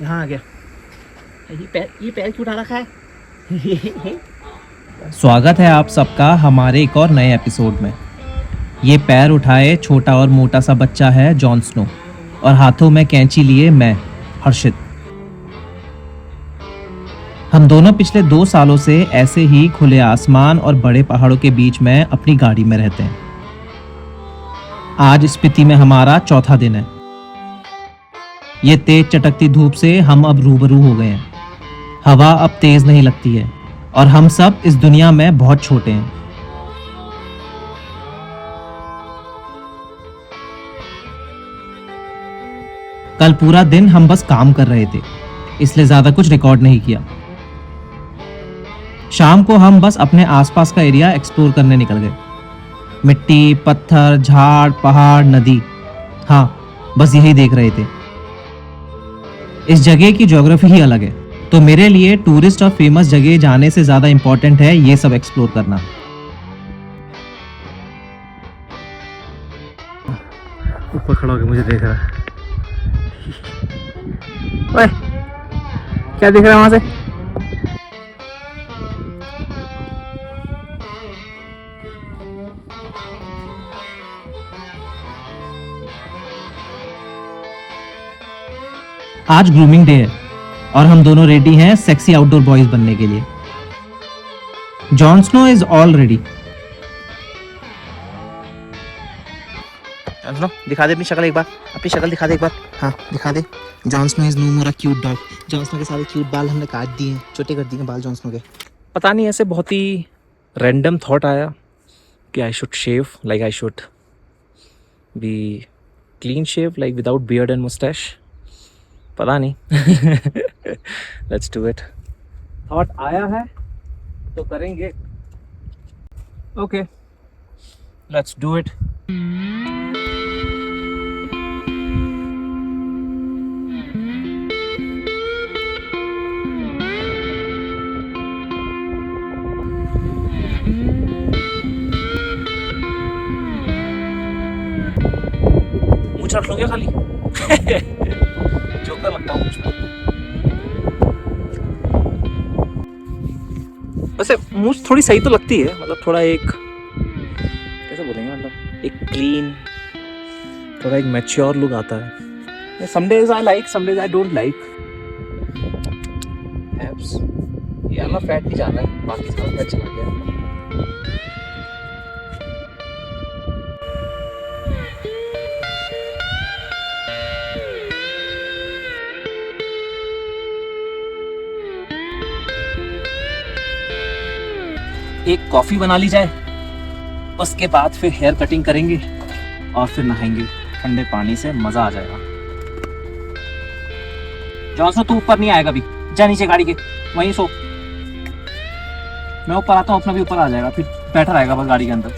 यहाँ आ गया। ये पैर क्यों उठा रखा है? स्वागत है आप सबका हमारे एक और नए एपिसोड में। ये पैर उठाए छोटा और मोटा सा बच्चा है जॉन स्नो, और हाथों में कैंची लिए मैं हर्षित। हम दोनों पिछले 2 सालों से ऐसे ही खुले आसमान और बड़े पहाड़ों के बीच में अपनी गाड़ी में रहते हैं। आज स्पीति में हमारा चौथा दिन है। ये तेज चटकती धूप से हम अब रूबरू हो गए हैं। हवा अब तेज नहीं लगती है और हम सब इस दुनिया में बहुत छोटे हैं। कल पूरा दिन हम बस काम कर रहे थे, इसलिए ज्यादा कुछ रिकॉर्ड नहीं किया। शाम को हम बस अपने आसपास का एरिया एक्सप्लोर करने निकल गए। मिट्टी, पत्थर, झाड़, पहाड़, नदी, हाँ बस यही देख रहे थे। इस जगह की ज्योग्राफी ही अलग है, तो मेरे लिए टूरिस्ट और फेमस जगह जाने से ज्यादा इंपॉर्टेंट है ये सब एक्सप्लोर करना। ऊपर खड़ा होकर मुझे देख रहा है। ओए, क्या देख रहा है वहां से? आज ग्रूमिंग डे है और हम दोनों रेडी हैं सेक्सी आउटडोर बॉयज बनने के लिए। John Snow is all ready. चलो दिखा दे अपनी शक्ल एक बार, अपनी शक्ल दिखा दे एक बार। हाँ दिखा दे। Jon Snow is no more a cute dog. Jon Snow के सारे क्यूट बाल हमने काट दिए हैं, छोटे कर दिए हैं बाल जॉन स्नो के। पता नहीं, ऐसे बहुत ही रैंडम थॉट आया कि I should shave, like I should be clean shave, like without beard and moustache. पता नहीं। Let's do it. थॉट आया है तो करेंगे। Okay, let's do it. मुझ रख लो क्या खाली? जोकर लगता हूँ मुझ में। वैसे मुझ थोड़ी सही तो लगती है, मतलब थोड़ा एक कैसे बोलेंगे, मतलब एक क्लीन, थोड़ा एक मैच्योर लुक आता है। Some days I like, some days I don't like. Abs यार ना फैट नहीं जाना है, बाकी सब फैट चला गया। एक कॉफी बना ली जाए, उसके बाद फिर हेयर कटिंग करेंगे और फिर नहाएंगे ठंडे पानी से, मजा आ जाएगा। जॉनसन तू ऊपर नहीं आएगा अभी, जा नीचे गाड़ी के वहीं सो। मैं ऊपर आता हूँ, अपना भी ऊपर आ जाएगा, फिर बैठा रहेगा बस गाड़ी के अंदर।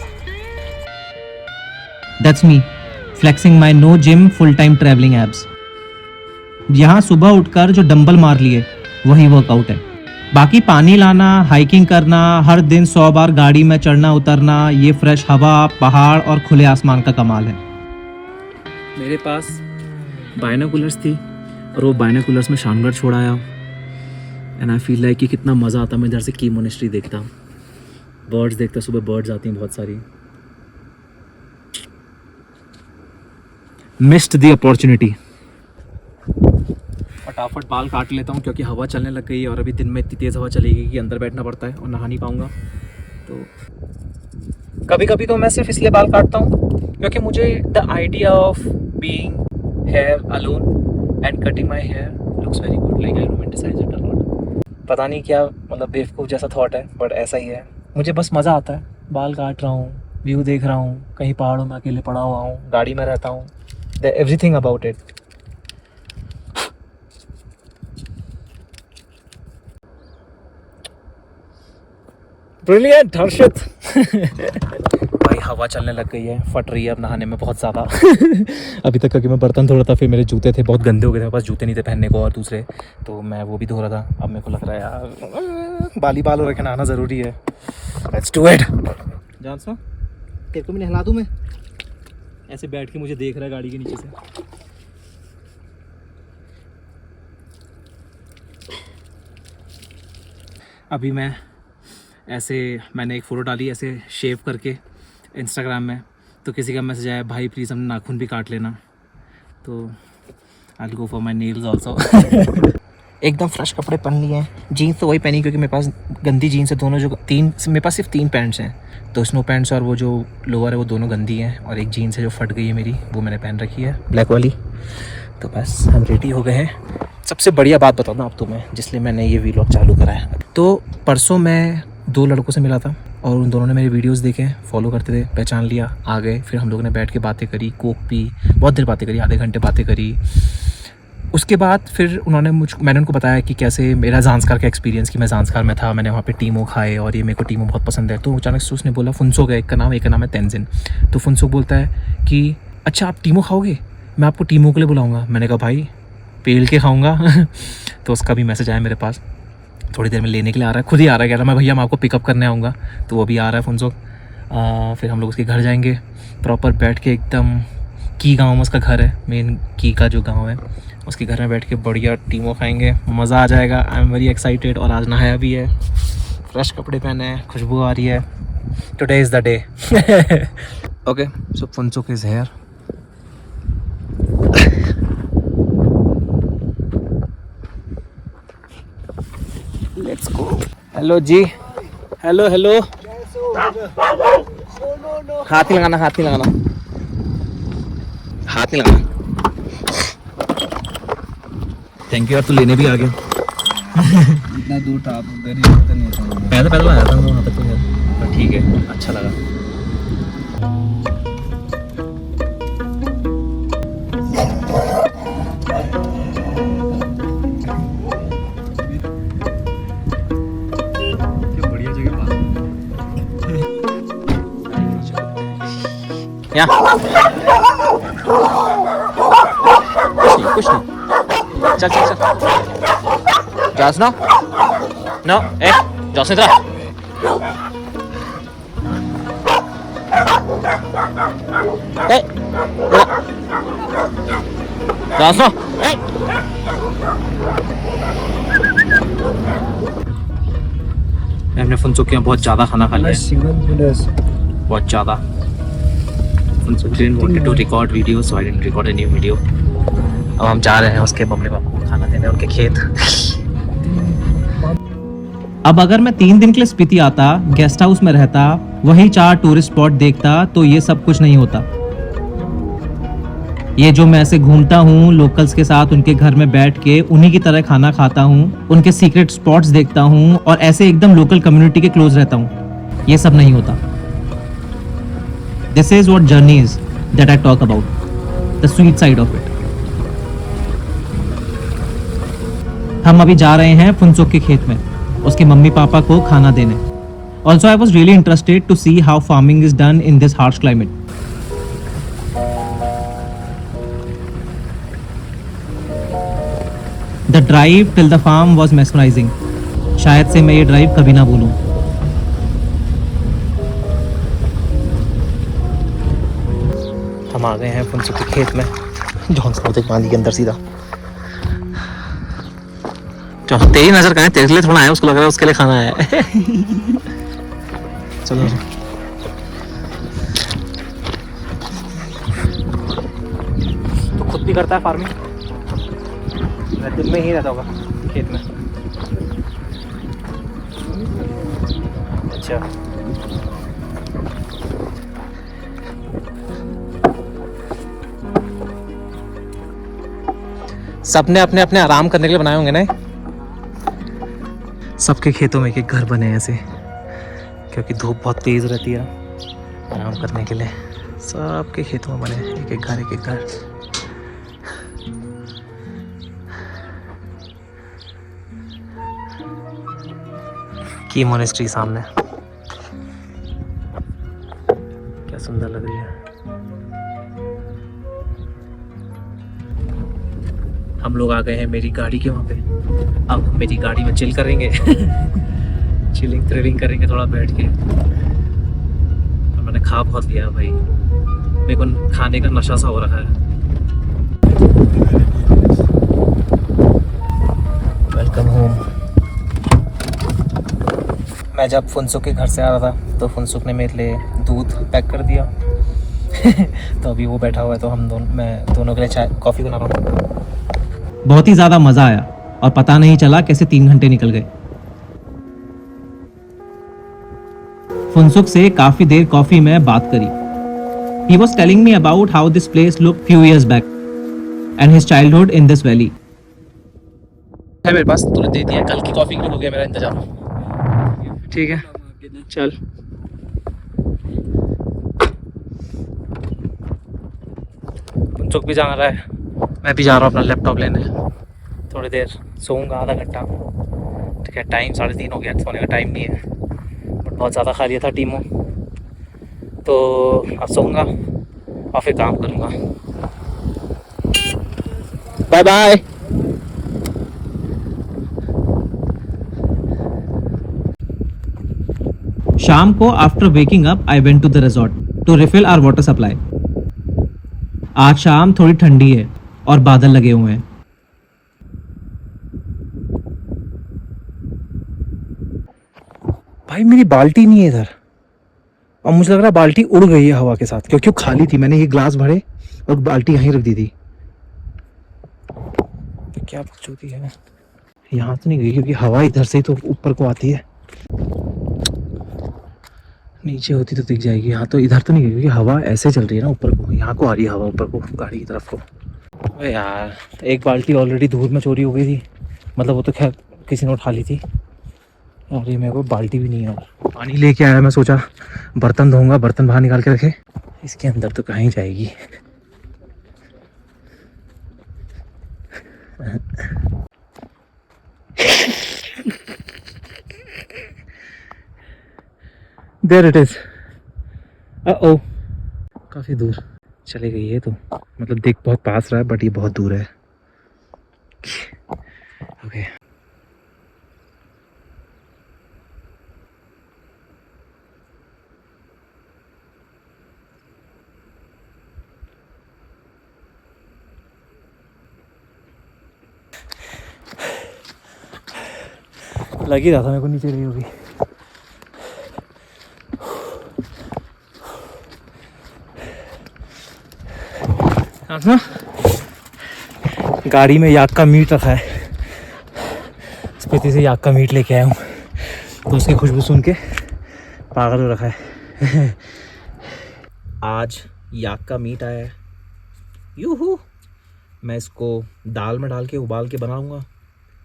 That's me flexing my no gym full time travelling abs. यहाँ सुबह उठकर जो डंबल मार लिए वही वर्कआउट है। बाकी पानी लाना, हाइकिंग करना, हर दिन 100 बार गाड़ी में चढ़ना उतरना, ये फ्रेश हवा, पहाड़ और खुले आसमान का कमाल है। मेरे पास बाइनोकुलर्स थी और वो बाइनोकुलर्स में शानगढ़ छोड़ आया, एंड आई फील लाइक कि कितना मज़ा आता। मैं इधर से की मोनेस्ट्री देखता, बर्ड्स देखता, सुबह बर्ड्स आती हैं बहुत सारी। Missed the opportunity. फटाफट बाल काट लेता हूँ क्योंकि हवा चलने लग गई है और अभी दिन में इतनी तेज़ हवा चलेगी कि अंदर बैठना पड़ता है और नहा नहीं पाऊँगा। तो कभी कभी तो मैं सिर्फ इसलिए बाल काटता हूँ क्योंकि मुझे the idea of being here alone and cutting my hair looks very good, like I romanticise it a lot. पता नहीं क्या, मतलब बेवकूफ़ जैसा थॉट है, बट ऐसा ही है। मुझे बस मज़ा आता है, बाल काट रहा हूँ, व्यू देख रहा हूँ, कहीं पहाड़ों में अकेले पड़ा हुआ हूँ, गाड़ी में रहता हूँ, एवरीथिंग अबाउट इट। ब्रिलियंट हर्षित। भाई हवा चलने लग गई है, फट रही है अब नहाने में बहुत ज़्यादा। अभी तक क्योंकि मैं बर्तन धो रहा था, फिर मेरे जूते थे बहुत गंदे हो गए थे, मेरे पास जूते नहीं थे पहनने को और दूसरे, तो मैं वो भी धो रहा था। अब मेरे को लग रहा है यार बाली बाल हो रखे, नहाना ज़रूरी है। Let's do it. जॉनसन तेरे को भी नहला दूँ मैं? ऐसे बैठ के मुझे देख रहा है गाड़ी के नीचे से। अभी मैंने एक फ़ोटो डाली ऐसे शेव करके इंस्टाग्राम में, तो किसी का मैसेज आया, भाई प्लीज़ हमने नाखून भी काट लेना, तो I will go for my nails also. एकदम फ्रेश कपड़े पहन लिए हैं। जीन्स तो वही पहनी क्योंकि मेरे पास गंदी जीन्स है दोनों, जो मेरे पास सिर्फ 3 पैंट्स हैं, तो स्नो पैंट्स और वो जो लोअर है वो दोनों गंदी हैं, और एक जीन्स है जो फट गई है मेरी, वो मैंने पहन रखी है ब्लैक वाली। तो बस हम रेडी हो गए हैं। सबसे बढ़िया बात बताता हूँ अब तुम्हें, जिसलिए मैंने ये व्लॉग चालू करा है। तो परसों मैं 2 लड़कों से मिला था और उन दोनों ने मेरे वीडियोस देखे, फॉलो करते थे, पहचान लिया, आ गए। फिर हम लोगों ने बैठ के बातें करी, कोक पी, बहुत देर बातें करी, आधे घंटे बातें करी। उसके बाद फिर मैंने उनको बताया कि कैसे मेरा ज़ांस्कार का एक्सपीरियंस, कि मैं ज़ांस्कार में था, मैंने वहाँ पे टीमो खाए और ये मेरे को टीमो बहुत पसंद है। तो अचानक से उसने बोला, फुनसुक है एक का नाम है तेंजिन। तो फुनसुक बोलता है कि अच्छा आप टीमो खाओगे, मैं आपको टीमो के लिए बुलाऊँगा। मैंने कहा भाई पेल के खाऊँगा। तो उसका भी मैसेज आया मेरे पास, थोड़ी देर में लेने के लिए आ रहा है, खुद ही आ रहा है, कह रहा मैं भैया मैं आपको पिकअप करने आऊँगा। तो वो भी आ रहा है फुनसुक। फिर हम लोग उसके घर जाएंगे, प्रॉपर बैठ के, एकदम की गाँव में उसका घर है, मेन की का जो गाँव है, उसके घर में बैठ के बढ़िया टीमो खाएंगे, मज़ा आ जाएगा। I am very excited. और आज नहाया भी है, फ्रेश कपड़े पहने हैं, खुशबू आ रही है। Today is the day. Okay, so Phunsuk is here. Let's go. Hello ji, hello hello. हाथ नहीं लगाना, हाथ नहीं लगाना, हाथ नहीं लगाना। थैंक यू यार, तू लेने भी आ गया। इतना दूर था, आप उधर ही होते नहीं था। पैदल आया था वहाँ तक, तो ठीक है, अच्छा लगा। क्या बढ़िया जगह पास। कुछ नहीं, चल चल चल, जास ना नो ए जास इधर ए जास ना ए। हमने फुनसुक के यहाँ बहुत ज़्यादा खाना खा लिया है, बहुत ज़्यादा। Phunsukh didn't wanted to record video, so I didn't record a new video. अब हम जा रहे हैं उसके मम्मी पापा को खाना देने उनके खेत। अब अगर मैं 3 दिन के लिए स्पीति आता, गेस्ट हाउस में रहता, वही 4 टूरिस्ट स्पॉट देखता, तो ये सब कुछ नहीं होता। ये जो मैं ऐसे घूमता हूँ लोकल्स के साथ, उनके घर में बैठ के उन्हीं की तरह खाना खाता हूँ, उनके सीक्रेट स्पॉट्स देखता हूँ और ऐसे एकदम लोकल कम्युनिटी के क्लोज रहता हूँ, ये सब नहीं होता। This is what journey is that I talk about, the sweet side of it. हम अभी जा रहे हैं फुनसुक के खेत में उसके मम्मी पापा को खाना देने। Also I was really interested to see how farming is done in this harsh climate. The drive till the farm was mesmerising. शायद से मैं ये ड्राइव कभी ना भूलूं। हम आ गए हैं फुनसुक के खेत में, जॉन्स नोते बांधी के अंदर सीधा। तेरी नजर कहाँ है, तेरे लिए थोड़ा आया, उसको लग रहा है उसके लिए खाना आया है। चलो तो खुद भी करता है फार्मिंग, दिन में ही रहता होगा खेत में। अच्छा, सबने अपने अपने आराम करने के लिए बनाए होंगे ना। सबके खेतों में एक घर बने हैं ऐसे, क्योंकि धूप बहुत तेज रहती है, आराम करने के लिए सबके खेतों में बने एक एक घर, एक एक घर। की मोनेस्ट्री सामने, क्या सुंदर लग रही है। हम लोग आ गए हैं मेरी गाड़ी के वहाँ पे। अब हम मेरी गाड़ी में चिल करेंगे। चिलिंग थ्रिलिंग करेंगे थोड़ा बैठ के। और मैंने खा बहुत लिया भाई, मेरे को खाने का नशा सा हो रहा है। Welcome home. मैं जब फुनसुक के घर से आ रहा था तो फुनसुक ने मेरे लिए दूध पैक कर दिया तो अभी वो बैठा हुआ है, तो मैं दोनों के लिए चाय कॉफ़ी बना रहा हूँ। बहुत ही ज़्यादा मज़ा आया और पता नहीं चला कैसे 3 घंटे निकल गए। फुनसुक से काफ़ी देर कॉफ़ी में बात करी। He was telling me about how this place looked few years back and his childhood in this valley. है मेरे पास, तुरंत दे दिया। कल की कॉफ़ी के लिए हो गया मेरा इंतजाम। ठीक है चल। फुनसुक भी जा रहा है, मैं भी जा रहा हूँ अपना लैपटॉप लेने। थोड़ी देर सोऊंगा, आधा घंटा। ठीक है, टाइम 3:30 हो गया, सोने का टाइम नहीं है, बट बहुत ज़्यादा खा लिया था टीमों, तो अब सोऊंगा और फिर काम करूँगा। Bye bye. शाम को after waking up I went to the resort to refill our water supply. आज शाम थोड़ी ठंडी है और बादल लगे हुए हैं। भाई मेरी बाल्टी नहीं है इधर, और मुझे लग रहा है बाल्टी उड़ गई है हवा के साथ, क्योंकि वो खाली थी। मैंने ये ग्लास भरे और बाल्टी यहीं रख दी थी। तो क्या बकचोदी है, यहाँ तो नहीं गई क्योंकि हवा इधर से ही तो ऊपर को आती है। नीचे होती तो दिख जाएगी। यहाँ तो इधर तो नहीं गई क्योंकि हवा ऐसे चल रही है ना, ऊपर को यहाँ को आ रही है हवा, ऊपर को गाड़ी की तरफ को। अरे यार, एक बाल्टी ऑलरेडी धूप में चोरी हो गई थी, मतलब वो तो खैर किसी ने उठा ली थी। और ये मेरे को बाल्टी भी नहीं है। पानी लेके आया, मैं सोचा बर्तन धोऊंगा, बर्तन बाहर निकाल के रखे, इसके अंदर तो कहीं जाएगी। There it is. ओ काफ़ी दूर चले गई है, तो मतलब देख बहुत पास रहा है बट ये बहुत दूर है। ओके लग ही रहा था मेरे को नीचे रही होगी। ना गाड़ी में याक का मीट रखा है, स्पीति से याक का मीट लेके आया हूँ, तो उसकी खुशबू सुन के पागल हो रखा है। आज याक का मीट आया है, यूहू। मैं इसको दाल में डाल के उबाल के बनाऊँगा,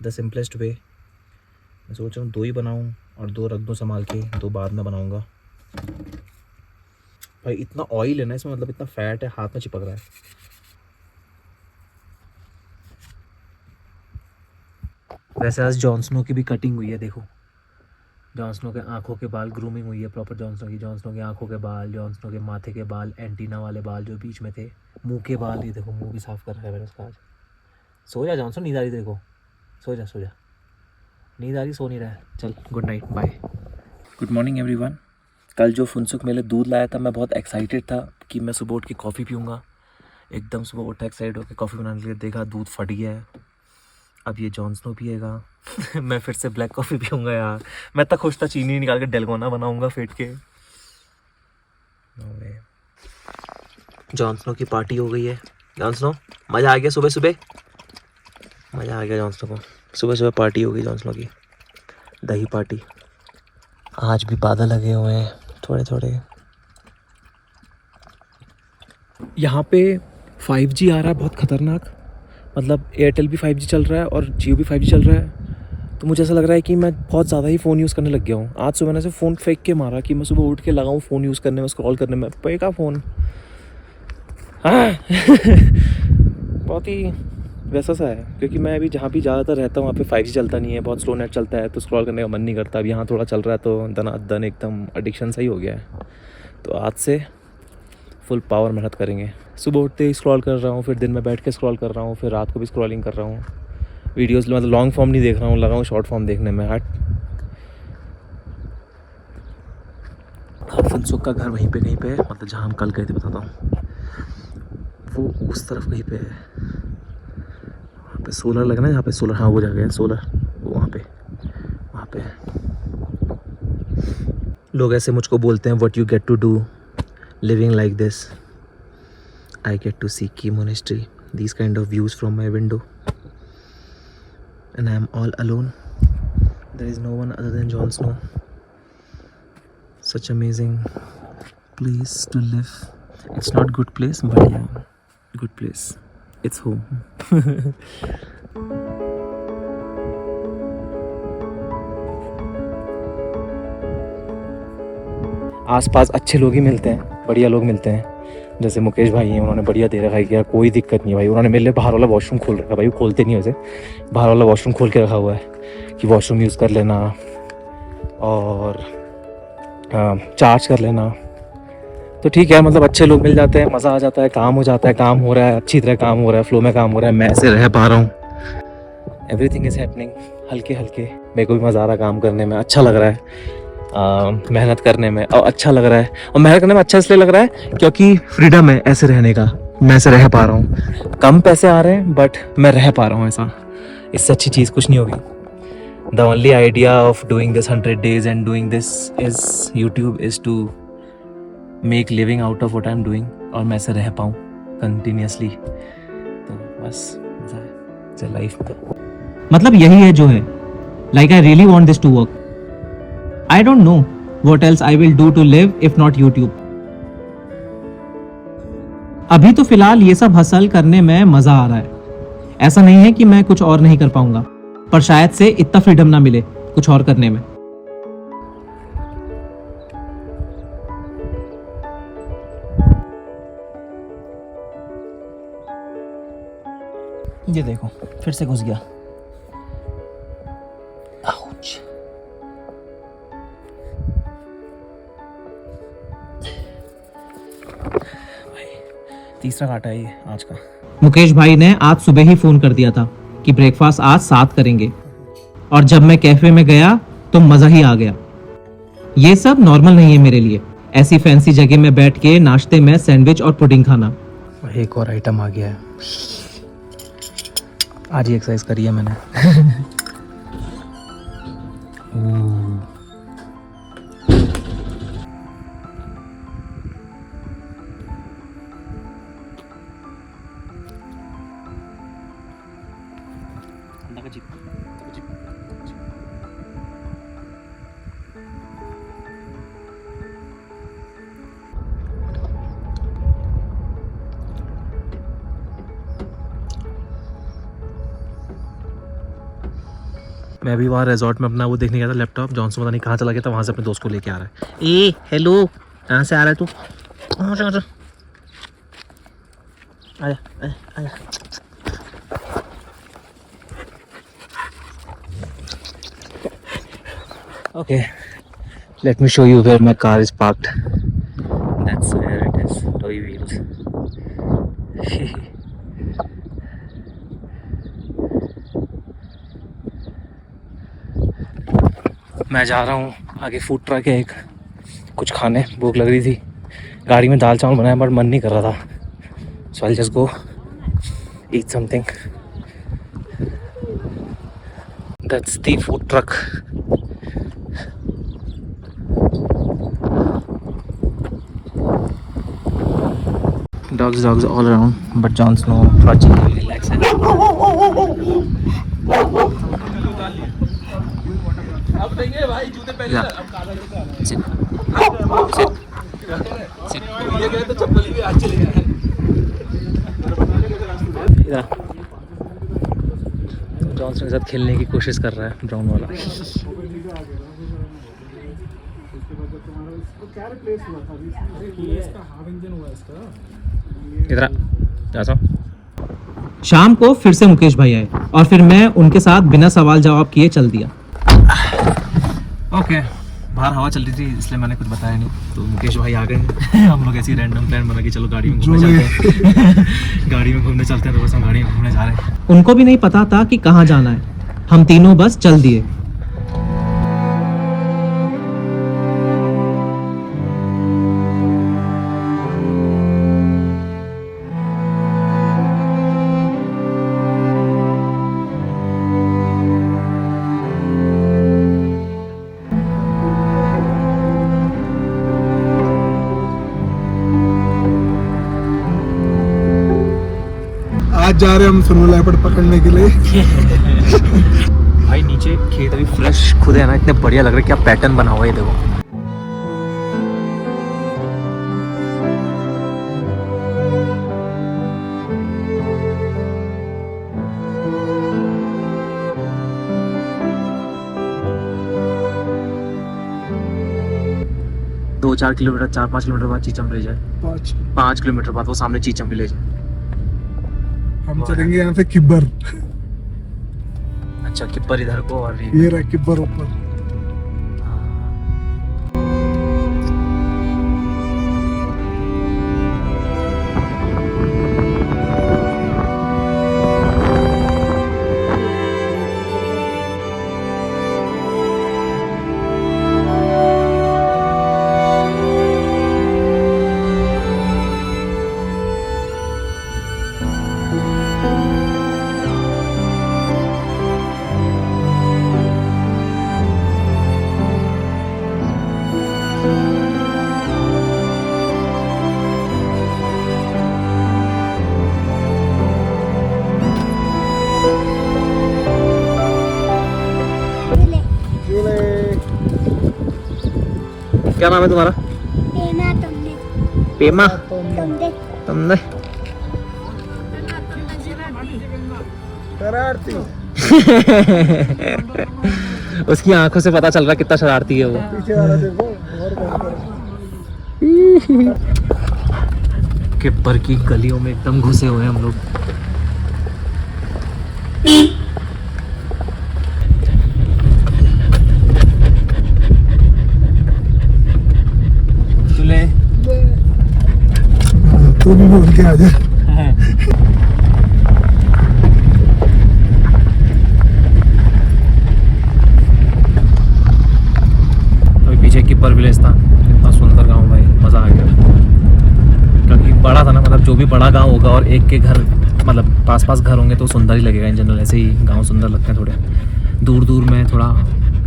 द सिंपलेस्ट वे। मैं सोच रहा हूँ 2 ही बनाऊँ और 2 रख दूँ संभाल के, 2 बाद में बनाऊँगा। भाई इतना ऑयल है ना इसमें, मतलब इतना फैट है, हाथ में चिपक रहा है। वैसे आज जॉन स्नो की भी कटिंग हुई है, देखो जॉन स्नो के आंखों के बाल ग्रूमिंग हुई है प्रॉपर। जॉन स्नो की आंखों के बाल, जॉन स्नो के माथे के बाल, एंटीना वाले बाल जो बीच में थे, मुंह के बाल, ये देखो मुंह भी साफ कर रखा है मैंने उसका आज। सो जा जॉन स्नो, नींद आ रही देखो, सो जा नींद आ रही, सो नहीं रहा है। चल good night, bye. Good morning everyone. कल जो फुनसुक मेरे लिए दूध लाया था, मैं बहुत एक्साइटेड था कि मैं सुबह उठ के कॉफ़ी पीऊँगा। एकदम सुबह उठा एक्साइटेड होकर कॉफ़ी बनाने के लिए, देखा दूध फट गया है। अब ये जॉन स्नो पिएगा मैं फिर से ब्लैक कॉफ़ी पीऊँगा यार। मैं तो खुश था, चीनी निकाल के डेलगोना बनाऊँगा फेंट के। जॉन स्नो की पार्टी हो गई है। जॉन स्नो मज़ा आ गया, सुबह सुबह मज़ा आ गया जॉन स्नो को, सुबह सुबह पार्टी हो गई जॉन स्नो की, दही पार्टी। आज भी बादल लगे हुए हैं थोड़े थोड़े। यहाँ पे 5G आ रहा है बहुत ख़तरनाक, मतलब एयरटेल भी 5G चल रहा है और जियो भी 5G चल रहा है। तो मुझे ऐसा लग रहा है कि मैं बहुत ज़्यादा ही फ़ोन यूज़ करने लग गया हूँ। आज सुबह मैंने से फ़ोन फेंक के मारा कि मैं सुबह उठ के लगाऊँ फ़ोन यूज़ करने में, स्क्रॉल करने में, पे का फ़ोन। हाँ बहुत ही वैसा सा है, क्योंकि मैं अभी जहाँ भी ज़्यादातर रहता हूँ वहाँ पे 5G चलता नहीं है, बहुत स्लो नेट चलता है, तो स्क्रॉल करने का मन नहीं करता। अब यहाँ थोड़ा चल रहा है तो दन एकदम एडिक्शन सही हो गया है। तो आज से फुल पावर मेहनत करेंगे। सुबह उठते ही स्क्रॉल कर रहा हूँ, फिर दिन में बैठ के स्क्रॉल कर रहा हूँ, फिर रात को भी स्क्रॉलिंग कर रहा हूँ। वीडियोस मतलब लॉन्ग फॉर्म नहीं देख रहा हूँ, लगा हूँ शॉर्ट फॉर्म देखने में। हट, फुनसुक का घर वहीं पे कहीं पे है, मतलब जहाँ हम कल गए थे, बताता हूँ। वो उस तरफ कहीं पे है, वहाँ पे सोलर लगा ना, यहाँ पे सोलर, हाँ वो जगह है सोलर, वो वहाँ पे है। लोग ऐसे मुझको बोलते हैं what you get to do living like this. I get to see की monastery, these kind of views from my window, and I am all alone. There is no one other than Jon Snow. Such amazing place to live. It's not good place, but yeah, good place. It's home. आसपास अच्छे लोग ही मिलते हैं, बढ़िया लोग मिलते हैं. जैसे मुकेश भाई हैं, उन्होंने बढ़िया दे रखा है कि यार कोई दिक्कत नहीं है भाई. उन्होंने मेरे लिए बाहर वाला वॉशरूम खोल रखा है भाई. वो खोलते नहीं वैसे, बाहर वाला वॉशरूम खोल के रखा हुआ है कि वॉशरूम यूज़ कर लेना और चार्ज कर लेना. तो ठीक है, मतलब अच्छे लोग मिल जाते हैं, मज़ा आ जाता है, काम हो जाता है, काम हो रहा है, अच्छी तरह काम हो रहा है, फ्लो में काम हो रहा है, मैं ऐसे रह पा रहा हूँ. एवरीथिंग इज़ हैपनिंग हल्के हल्के. मेरे को भी मज़ा आ रहा है काम करने में, अच्छा लग रहा है मेहनत करने में, और अच्छा लग रहा है. और मेहनत करने में अच्छा इसलिए लग रहा है क्योंकि फ्रीडम है ऐसे रहने का. मैं ऐसे रह पा रहा हूँ, कम पैसे आ रहे हैं बट मैं रह पा रहा हूँ ऐसा. इससे अच्छी चीज़ कुछ नहीं होगी. The only idea of doing this 100 days and doing this is YouTube is to make living out of what I am doing, और मैं ऐसे रह पाऊँ कंटिन्यूसली. तो बस मज़ा है लाइफ में. मतलब यही है जो है. Like I really want this to work. I don't know what else I will do to live if not YouTube. अभी तो फिलहाल ये सब हसल करने में मजा आ रहा है. ऐसा नहीं है कि मैं कुछ और नहीं कर पाऊंगा, पर शायद से इतना फ्रीडम ना मिले कुछ और करने में. ये देखो फिर से घुस गया. Ouch. तीसरा काटा है ये आज का. मुकेश भाई ने आज सुबह ही फोन कर दिया था कि ब्रेकफास्ट आज साथ करेंगे, और जब मैं कैफे में गया तो मजा ही आ गया. ये सब नॉर्मल नहीं है मेरे लिए, ऐसी फैंसी जगह में बैठ के नाश्ते में सैंडविच और पुडिंग खाना. एक और आइटम आ गया है. आज ही एक्सरसाइज करी है मैंने. मैं अभी वहाँ रिजॉर्ट में अपना वो देखने गया था, लैपटॉप. जॉनसन पता नहीं कहाँ चला गया था, वहाँ से अपने दोस्त को लेके आ रहा है. ए हेलो, कहाँ से आ रहा है तू? आजा आजा आजा. Okay, let me show you where my car is parked. That's where it is. Toy wheels. मैं जा रहा हूँ आगे. फूड ट्रक है एक, कुछ खाने. भूख लग रही थी. गाड़ी में दाल चावल बनाया बट मन नहीं कर रहा था. So I just go eat something. That's the food truck. Dogs all around, but Jon Snow watching really relax. Yeah. Sit. Sit. Sit. John Snow के साथ खेलने की कोशिश कर रहा है ब्राउन वाला. इधर आ. शाम को फिर से मुकेश भाई आए और फिर मैं उनके साथ बिना सवाल जवाब किए चल दिया. ओके, बाहर हवा चल रही थी इसलिए मैंने कुछ बताया नहीं. तो मुकेश भाई आ गए. हम लोग ऐसी रैंडम प्लान बना कि चलो गाड़ी में घूमने चलते हैं. गाड़ी में घूमने चलते हैं. तो बस हम गाड़ी में घूमने जा रहे हैं. उनको भी नहीं पता था कि कहाँ जाना है. हम तीनों बस चल दिए. जा रहे हैं हम सुनो लेपर्ड पकड़ने के लिए। भाई नीचे खेत अभी फ्रेश खुद है ना, इतने बढ़िया लग रहा है, क्या पैटर्न बना हुआ है ये देखो। दो 4 किलोमीटर 4-5 किलोमीटर बाद चीचम विलेज है। 5 किलोमीटर बाद वो सामने चीचम विलेज है। हम चलेंगे यहाँ से किब्बर। अच्छा किब्बर इधर को और ये रहा किब्बर ऊपर। क्या नाम है तुम्हारा? पेमा। तुमने शरारती। उसकी आंखों से पता चल रहा कितना शरारती है वो। पीछे वाला देखो और किब्बर की गलियों में एकदम घुसे हुए हैं हम लोग। तू भी बोल के आ जा। अभी पीछे किब्बर विलेज था, इतना सुंदर गांव भाई, मज़ा आ गया। क्योंकि बड़ा था ना, मतलब जो भी बड़ा गांव होगा और एक के घर मतलब पास पास घर होंगे तो सुंदर ही लगेगा। इन जनरल ऐसे ही गांव सुंदर लगते हैं, थोड़े दूर दूर में थोड़ा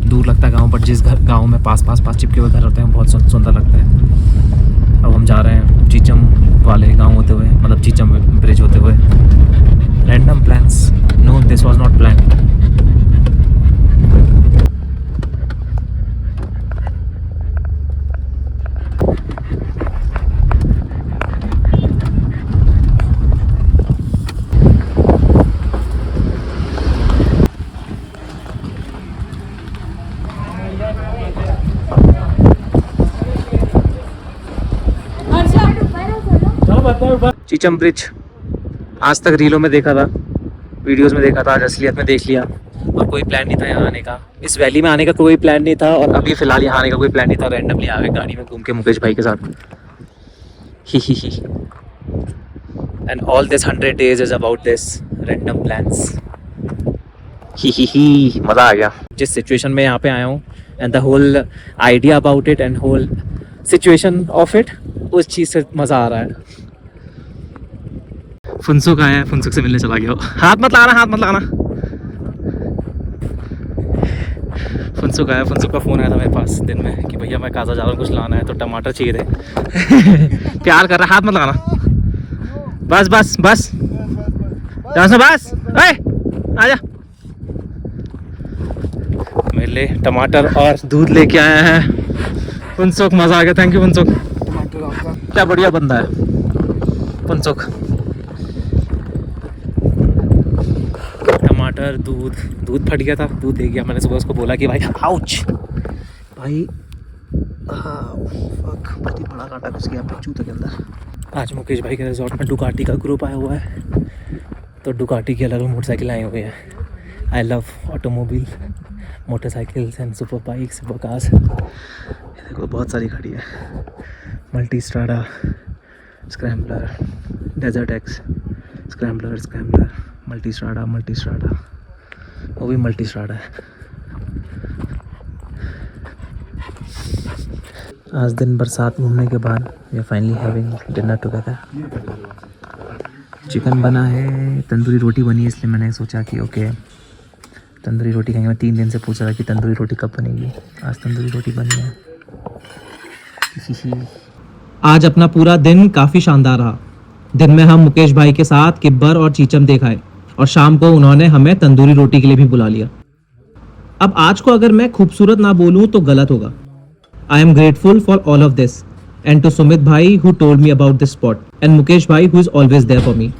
दूर लगता है गांव, बट जिस घर गांव में पास चिपके हुए घर होते हैं बहुत सुंदर लगता है। अब हम जा रहे हैं चीचम वाले गांव होते हुए, मतलब चीचम ब्रिज होते हुए। Random plans, no this was not plan. Chicham bridge आज तक रीलों में देखा था, वीडियोस में देखा था, आज असलियत में देख लिया। और कोई प्लान नहीं था यहाँ आने का, इस वैली में आने का कोई प्लान नहीं था, और अभी फिलहाल यहाँ आने का कोई प्लान नहीं था। रैंडमली आ गए गाड़ी में घूम के मुकेश भाई के साथ। ही and all this 100 days is about this random plans. ही मज़ा आ गया जिस सिचुएशन में यहाँ पे आया हूँ, and the whole idea about it and whole situation of it, उस चीज़ से मज़ा आ रहा है। फुनसुक आया है, फुनसुक से मिलने चला गया। हाथ मत लगाना। फुनसुक आया, फुनसुक का फ़ोन आया था मेरे पास दिन में कि भैया मैं काजा जा रहा हूँ, कुछ लाना है, तो टमाटर चाहिए थे। प्यार कर रहा, हाथ मत लगाना। बस बस आजा। मेरे लिए टमाटर और दूध लेके आया है फुनसुक। मज़ा आ गया, थैंक यू फुनसुक, क्या बढ़िया बंदा है फुनसुक। टमाटर दूध फट गया था, दूध दे गया। मैंने सुबह उसको बोला कि भाई आउच भाई, फक, बहुत ही बड़ा कांटा घुस गया अपने जूते के अंदर। आज मुकेश भाई के रिजॉर्ट में डुकाटी का ग्रुप आया हुआ है, तो डुकाटी की अलग मोटरसाइकिल आई हुई है। I love automobile, motorcycles and super bikes, super cars. देखो बहुत सारी खड़ी है, Multistrada, Scrambler, Desert X, Scrambler, Multistrada, वो भी मल्टी स्ट्राडा है। आज दिन बरसात घूमने के बाद we are finally having dinner together. Chicken बना है, तंदूरी रोटी बनी है, इसलिए मैंने सोचा कि ओके तंदूरी रोटी खाएंगे। मैं 3 दिन से पूछ रहा था कि तंदूरी रोटी कब बनेगी, आज तंदूरी रोटी बनी है। आज अपना पूरा दिन काफ़ी शानदार रहा। दिन में हम मुकेश भाई के साथ किब्बर और चीचम देखाए और शाम को उन्होंने हमें तंदूरी रोटी के लिए भी बुला लिया। अब आज को अगर मैं खूबसूरत ना बोलूं तो गलत होगा। I am grateful for all of this and to Sumit भाई who told me about this spot and Mukesh भाई who is always there for me.